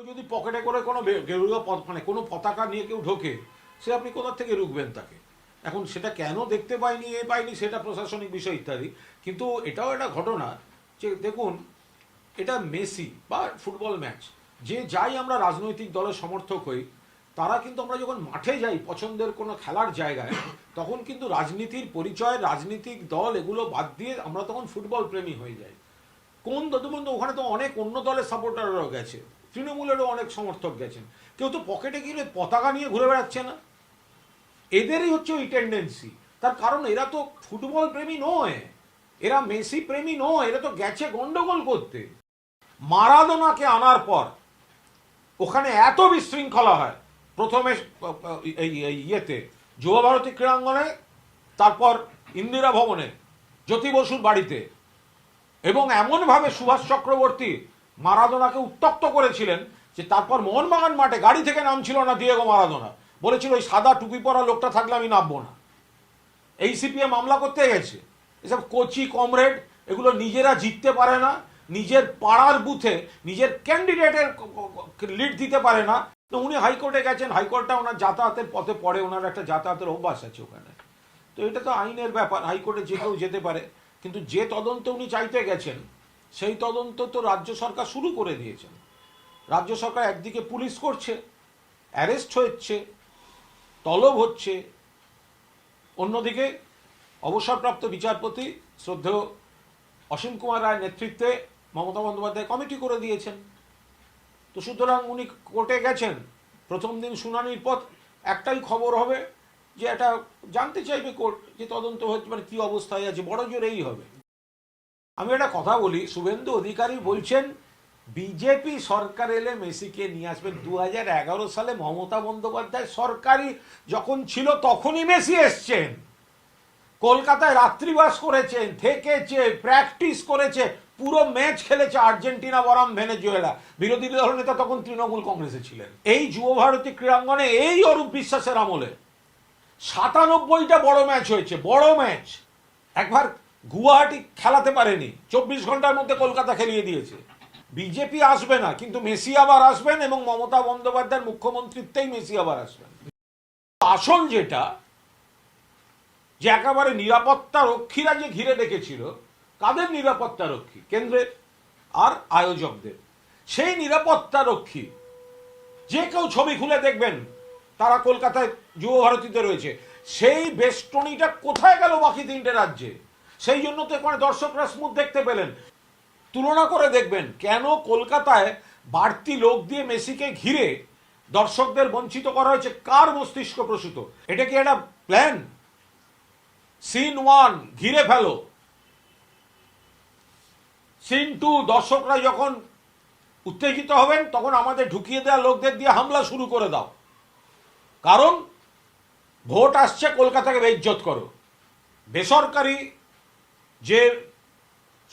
যদি পকেটে করে কোনো গেরুয়া মানে কোনো পতাকা নিয়ে কেউ ঢোকে, সে আপনি কোথা থেকে রুখবেন তাকে? এখন সেটা কেন দেখতে পাইনি পাইনি সেটা প্রশাসনিক বিষয় ইত্যাদি, কিন্তু এটাও একটা ঘটনা যে দেখুন, এটা মেসি বা ফুটবল ম্যাচ, যে যাই আমরা রাজনৈতিক দলের সমর্থক হই, তারা কিন্তু আমরা যখন মাঠে যাই পছন্দের কোনো খেলার জায়গায়, তখন কিন্তু রাজনীতির পরিচয়, রাজনৈতিক দল এগুলো বাদ দিয়ে আমরা তখন ফুটবল প্রেমী হয়ে যাই। কোন দদবন্ধু, ওখানে তো অনেক অন্য দলের সাপোর্টাররাও গেছে, তৃণমূলেরও অনেক সমর্থক গেছেন, কেউ তো পকেটে গিয়ে পতাকা নিয়ে ঘুরে বেড়াচ্ছে না। এদেরই হচ্ছে ওই টেন্ডেন্সি। তার কারণ এরা তো ফুটবল প্রেমী নয়, এরা মেসি প্রেমী নয়, এরা তো গেছে গন্ডগোল করতে। মারাদোনাকে আনার পর ওখানে এত বিশৃঙ্খলা হয়, প্রথমে ইয়েতে যুব ভারতী ক্রীড়াঙ্গনে, তারপর ইন্দিরা ভবনে, জ্যোতি বসুর বাড়িতে, এবং এমনভাবে সুভাষ চক্রবর্তী মারাদোনাকে উত্তক্ত করেছিলেন যে তারপর মোহনবাগান মাঠে গাড়ি থেকে নামছিল না দিয়েগো মারাদোনা, বলেছিল ওই সাদা টুপি পরা লোকটা থাকলে আমি নামবো না। এই সিপিএ মামলা করতে গেছে। এসব কোচি কমরেড এগুলো নিজেরা জিততে পারে না, নিজের পাড়ার বুথে নিজের ক্যান্ডিডেটের লিড দিতে পারে না, তো উনি হাইকোর্টে গেছেন, হাইকোর্টটা ওনার যাতায়াতের পথে পড়ে, ওনার একটা যাতায়াতের অভ্যাস আছে ওখানে। তো এটা তো আইনের ব্যাপার, হাইকোর্টে যে কেউ যেতে পারে, কিন্তু যে তদন্ত উনি চাইতে গেছেন সেই তদন্ত তো রাজ্য সরকার শুরু করে দিয়েছেন। রাজ্য সরকার একদিকে পুলিশ করছে, অ্যারেস্ট হচ্ছে, তলব হচ্ছে, অন্যদিকে অবসরপ্রাপ্ত বিচারপতি শ্রদ্ধেয় অসীম কুমার রায়ের নেতৃত্বে মমতা বন্দ্যোপাধ্যায় কমিটি করে দিয়েছেন। তো সুতরাং উনি কোর্টে গেছেন, প্রথম দিন শুনানির পর একটাই খবর হবে যে এটা জানতে চাইবে কোর্ট যে তদন্ত হচ্ছে, মানে কি অবস্থায় আছে, বড় জোর এই হবে। আমি একটা কথা বলি, শুভেন্দু অধিকারী বলছেন বিজেপি সরকার এলে মেসিকে নিয়ে আসবেন। 2011 সালে মমতা বন্দ্যোপাধ্যায় সরকারি যখন ছিল তখনই মেসি এসছেন, কলকাতায় রাত্রিবাস করেছেন, থেকেছে, প্র্যাকটিস করেছে, পুরো ম্যাচ খেলেছে আর্জেন্টিনা বনাম ভেনেজুয়েলা। বিরোধী দল নেতা তখন তৃণমূল কংগ্রেসে ছিলেন। এই যুব ভারতী ক্রীড়াঙ্গনে এই অরূপ বিশ্বাসের আমলে 97টা বড় ম্যাচ হয়েছে, বড় ম্যাচ। একবার গুয়াহাটি খেলাতে পারেনি, 24 ঘন্টার মধ্যে কলকাতা খেলিয়ে দিয়েছে। বিজেপি আসবে না, কিন্তু মেসি আবার আসবেন, এবং মমতা বন্দ্যোপাধ্যায়ের মুখ্যমন্ত্রীত্বেই মেসি আবার আসবেন। আসল যেটা, যে একেবারে নিরাপত্তা রক্ষীরা যে ঘিরে রেখেছিল, কাদের নিরাপত্তা রক্ষী? কেন্দ্রের আর আয়োজকদের। সেই নিরাপত্তা রক্ষী যে কেউ ছবি খুলে দেখবেন তারা কলকাতায় যুব ভারতীতে রয়েছে। সেই বেষ্টনীটা কোথায় গেল বাকি 3টে রাজ্যে? সেই জন্য তো এখানে দর্শকরা স্মুথ দেখতে পেলেন। তুলনা করে দেখবেন কেন কলকাতায় বাড়তি লোক দিয়ে মেসিকে ঘিরে দর্শকদের বঞ্চিত করা হয়েছে, কার মস্তিষ্ক প্রসূত? এটা কি একটা প্ল্যান? সিন 1 ঘিরে ফেলো, সিন 2 দর্শকরা যখন উত্তেজিত হবেন তখন আমাদের ঢুকিয়ে দেওয়া লোকদের দিয়ে হামলা শুরু করে দাও, কারণ ভোট আসছে, কলকাতাকে বেইজ্জত করো। বেসরকারি যে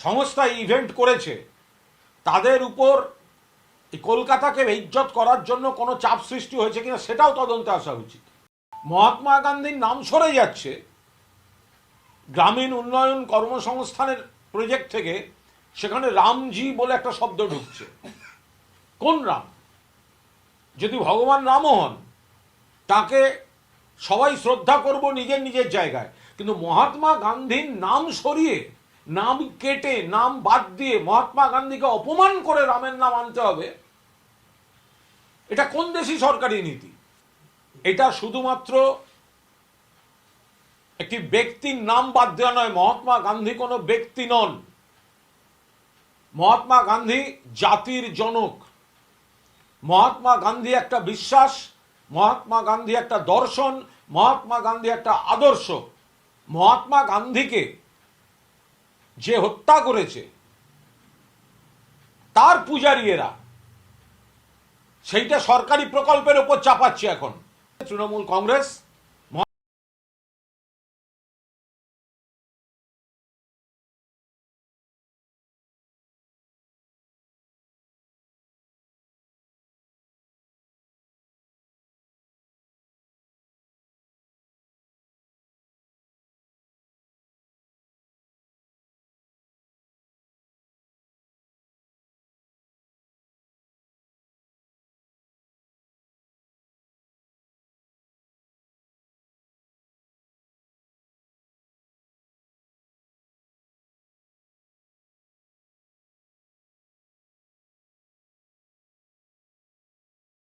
সংস্থা ইভেন্ট করেছে তাদের উপর কলকাতাকে বেইজ্জত করার জন্য কোনো চাপ সৃষ্টি হয়েছে কিনা সেটাও তদন্তে আসা উচিত। মহাত্মা গান্ধীর নাম সরে যাচ্ছে, গ্রামীণ উন্নয়ন কর্মসংস্থানের প্রজেক্ট থেকে সেখানে রামজি বলে একটা শব্দ ঢুকছে। কোন রাম? যদি ভগবান রামও হন, তাকে সবাই শ্রদ্ধা করব নিজের নিজের জায়গায়, কিন্তু মহাত্মা গান্ধীর নাম সরিয়ে, নাম কেটে, নাম বাদ দিয়ে মহাত্মা গান্ধীকে অপমান করে রামের নাম আনতে হবে, এটা কোন দেশি সরকারি নীতি? এটা শুধুমাত্র একটি ব্যক্তির নাম বাদ দেওয়া নয়। মহাত্মা গান্ধী কোনো ব্যক্তি নন, মহাত্মা গান্ধী জাতির জনক। মহাত্মা গান্ধী একটা বিশ্বাস, মহাত্মা গান্ধী একটা দর্শন, মহাত্মা গান্ধী একটা আদর্শ। মহাত্মা গান্ধীকে যে হত্যা করেছে তার পূজারী এরা, সেইটা সরকারি প্রকল্পের উপর চাপাচ্ছে এখন তৃণমূল কংগ্রেস।